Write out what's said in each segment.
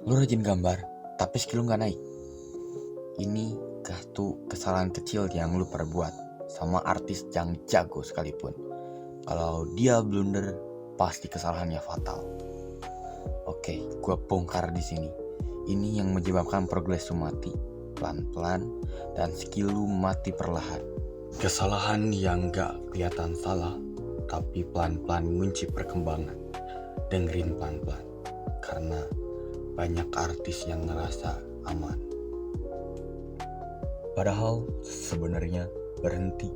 Lu rajin gambar, tapi skill lu gak naik. Ini tuh kesalahan kecil yang lu perbuat sama artis yang jago sekalipun. Kalau dia blunder, pasti kesalahannya fatal. Oke, gua bongkar di sini. Ini yang menyebabkan progres lu mati pelan-pelan dan skill lu mati perlahan. Kesalahan yang gak kelihatan salah, tapi pelan-pelan mengunci perkembangan. Dengerin pelan-pelan, karena banyak artis yang ngerasa aman, padahal sebenarnya berhenti.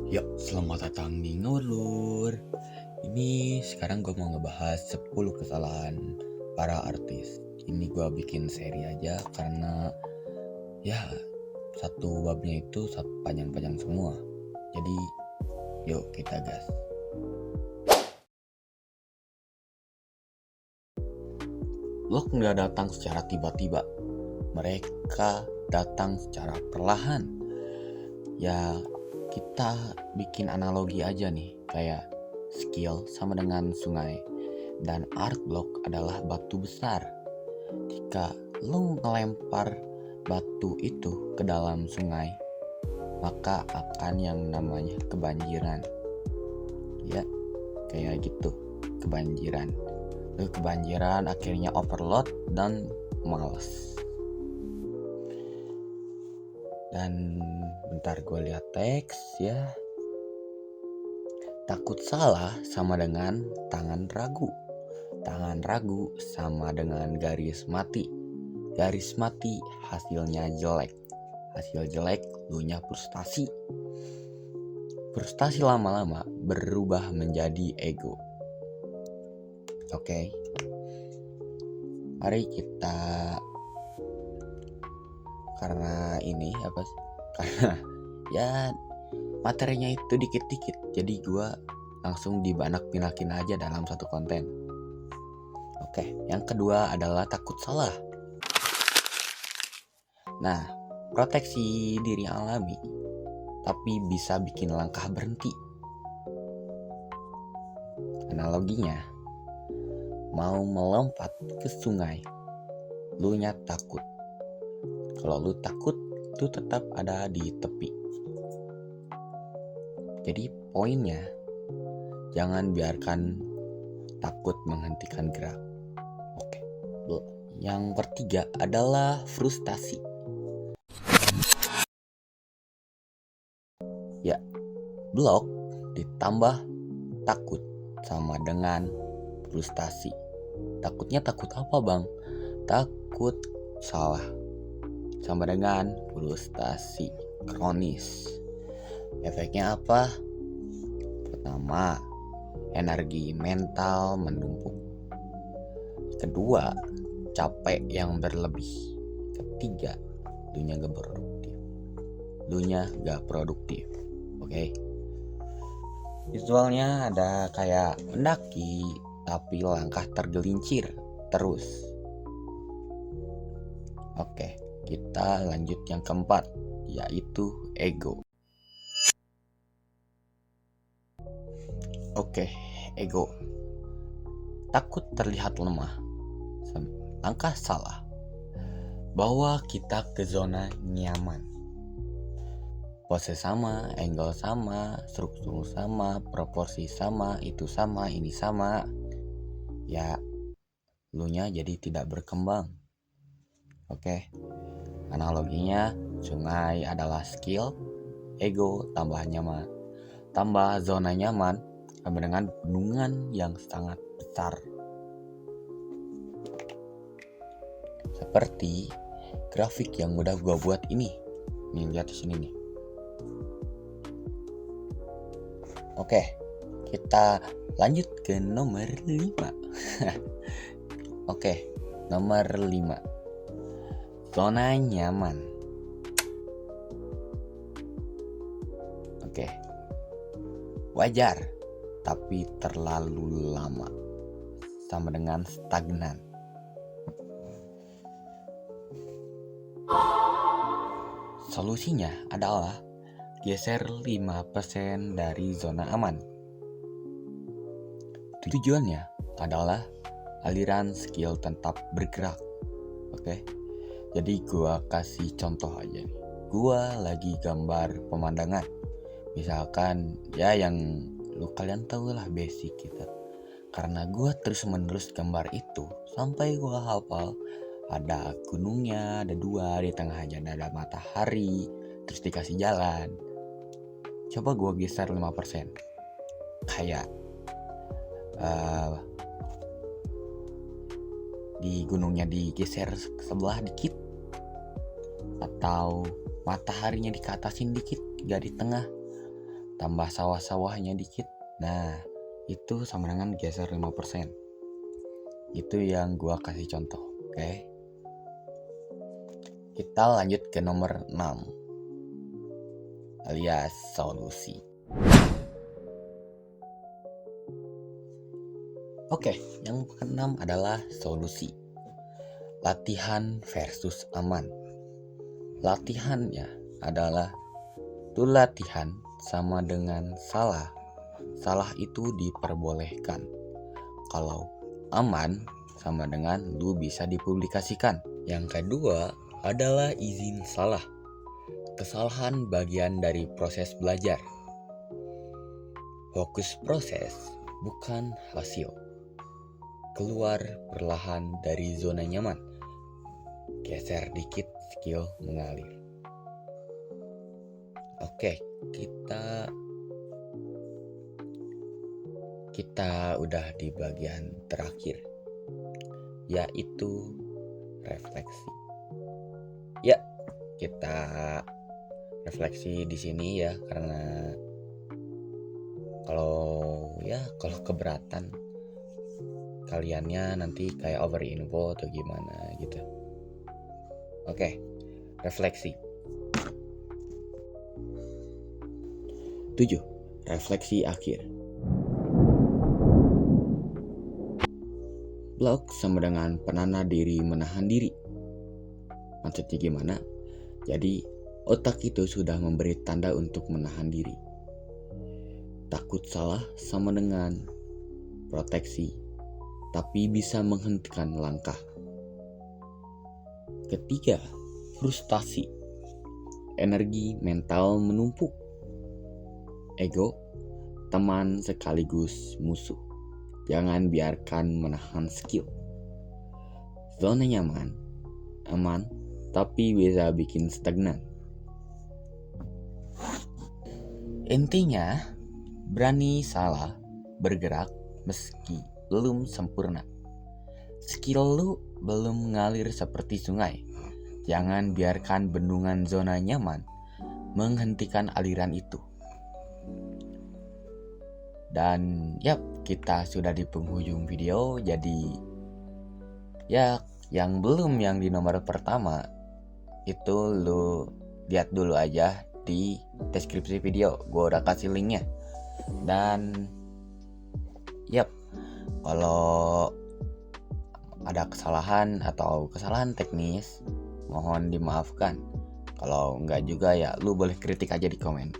Yuk, selamat datang di Ngawur. Ini sekarang gue mau ngebahas 10 kesalahan para artis. Ini gue bikin seri aja karena ya satu babnya itu panjang-panjang semua. Jadi yuk kita gas. Vlog nggak datang secara tiba-tiba, mereka datang secara perlahan. Ya kita bikin analogi aja nih, kayak skill sama dengan sungai dan art block adalah batu besar. Jika lo ngelempar batu itu ke dalam sungai, maka akan yang namanya kebanjiran. Ya kayak gitu, kebanjiran. Kebanjiran akhirnya overload dan malas. Dan bentar gue lihat teks ya. Takut salah sama dengan tangan ragu. Tangan ragu sama dengan garis mati. Garis mati hasilnya jelek. Hasil jelek lunya frustasi. Frustasi lama-lama berubah menjadi ego. Oke, mari kita, karena ini apa sih? Karena ya materinya itu dikit-dikit, jadi gue langsung dibanak-binakin aja dalam satu konten. Oke, yang kedua adalah takut salah. Nah, proteksi diri alami, tapi bisa bikin langkah berhenti. Analoginya, mau melompat ke sungai, lu nya takut. Kalau lu takut, lu tetap ada di tepi. Jadi poinnya, jangan biarkan takut menghentikan gerak. Oke. Yang ketiga adalah frustasi. Ya, blok ditambah takut sama dengan frustasi. Takutnya takut apa bang? Takut salah sama dengan frustasi kronis. Efeknya apa? Pertama, energi mental menumpuk. Kedua, capek yang berlebih. Ketiga, dunia gak produktif. Oke. Visualnya ada kayak mendaki, tapi langkah tergelincir terus. Oke, kita lanjut yang keempat, yaitu ego. Oke, ego. Takut terlihat lemah. Langkah salah. Bawa kita ke zona nyaman. Pose sama, angle sama, struktur sama, proporsi sama, itu sama, ini sama. Ya, lu nya jadi tidak berkembang. Oke. Analoginya, sungai adalah skill, ego tambah nyaman. Tambah zona nyaman sama dengan gunungan yang sangat besar. Seperti grafik yang udah gua buat ini. Nih, lihat di sini nih. Oke, kita lanjut ke nomor 5. Oke, nomor 5. Zona nyaman. Oke. Wajar, tapi terlalu lama. Sama dengan stagnan. Solusinya adalah geser 5% dari zona aman. Tujuannya adalah aliran skill tetap bergerak. Oke. Jadi gua kasih contoh aja nih. Gua lagi gambar pemandangan. Misalkan ya yang kalian tahu lah basic gitu. Karena gua terus menerus gambar itu sampai gua hafal. Ada gunungnya, ada 2, di tengahnya ada matahari, terus dikasih jalan. Coba gua geser 5%. Kayak di gunungnya digeser sebelah dikit, atau mataharinya dikatasin dikit, gak di tengah, tambah sawah-sawahnya dikit. Nah itu sama dengan geser 5%. Itu yang gua kasih contoh. Oke. Kita lanjut ke nomor 6, alias solusi. Oke, yang keenam adalah solusi. Latihan versus aman. Latihannya adalah latihan sama dengan salah. Salah itu diperbolehkan. Kalau aman sama dengan lu bisa dipublikasikan. Yang kedua adalah izin salah. Kesalahan bagian dari proses belajar. Fokus proses, bukan hasil. Keluar perlahan dari zona nyaman. Geser dikit, skill mengalir. Oke, kita udah di bagian terakhir, yaitu refleksi. Ya, kita refleksi di sini ya, karena kalau keberatan kaliannya nanti kayak over info atau gimana gitu. Oke, refleksi. 7. Refleksi akhir. Blok sama dengan penanda diri menahan diri. Maksudnya gimana? Jadi otak itu sudah memberi tanda untuk menahan diri. Takut salah sama dengan proteksi, tapi bisa menghentikan langkah. Ketiga, frustasi. Energi mental menumpuk. Ego, teman sekaligus musuh. Jangan biarkan menahan skill. Zona nyaman, aman, tapi bisa bikin stagnan. Intinya, berani salah, bergerak meski belum sempurna. Skill lu belum mengalir seperti sungai. Jangan biarkan bendungan zona nyaman menghentikan aliran itu. Dan kita sudah di penghujung video. Jadi yang belum yang di nomor pertama itu lu lihat dulu aja di deskripsi video. Gue udah kasih linknya. Dan kalau ada kesalahan atau kesalahan teknis, mohon dimaafkan. Kalau enggak juga ya lu boleh kritik aja di komen.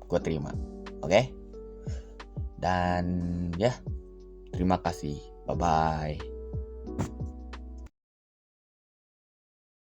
Gue terima. Oke? Dan terima kasih. Bye-bye.